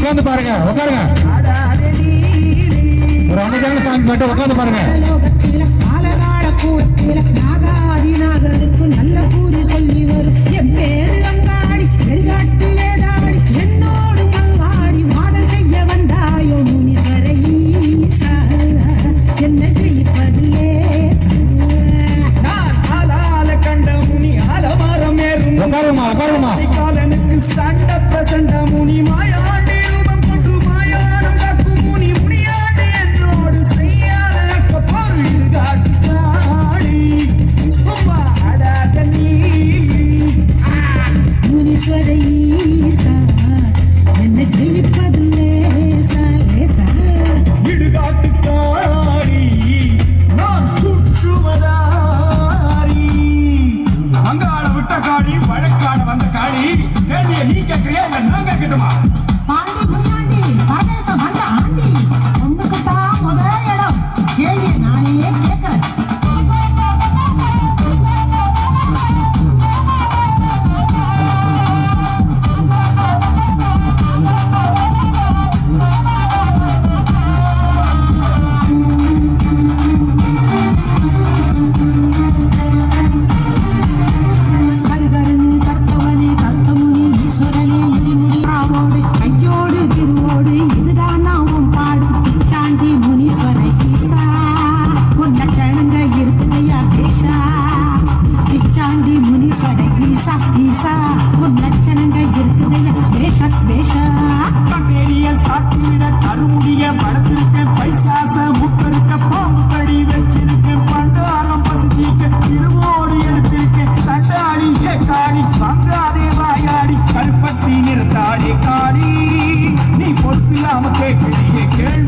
உட்காந்து பாருங்க, உட்காருங்க. ஒரு அமைதியான சாமி மட்டும் உட்காந்து பாருங்க. நல்ல கூறி சொல்லி வரும் என் பேரு அங்காடி நெருகாட்டு வேதாடி என்னோடு மங்காடி வாதம் செய்ய வந்தாயோ முனீஸ்வர ஈசா என்ன ஜெயிப்பதிலே கண்ட முனி அலமாரம் ஏறும் காலனுக்கு சண்ட பிரசண்ட முனி மாயாண்டி ரூபம் கொண்டு மாயானம் காக்கும் முனி முனியாண்டி என்னோடு செய்யாத பொருள் காட்டி முனீஸ்வர ஈசா என்ன ஜெயிப்பதிலே இடுகாட்டுக்காரி நான் சுற்றுவதாரி அங்காள விட்ட காடி வழக்காட வந்த காடி கேள்வியை நீ கேட்கிறியா இல்ல நான் கேட்கட்டுமா? பாண்டி முனியாண்டி பிரதேசம் வந்த ஆண்டி ஒண்ணுக்கு தான் முதல் இடம் கேள்வியை நானே கேட்கிறேன். நீ பொறுப்பில்லாம கேட்கிறிய கேள்வி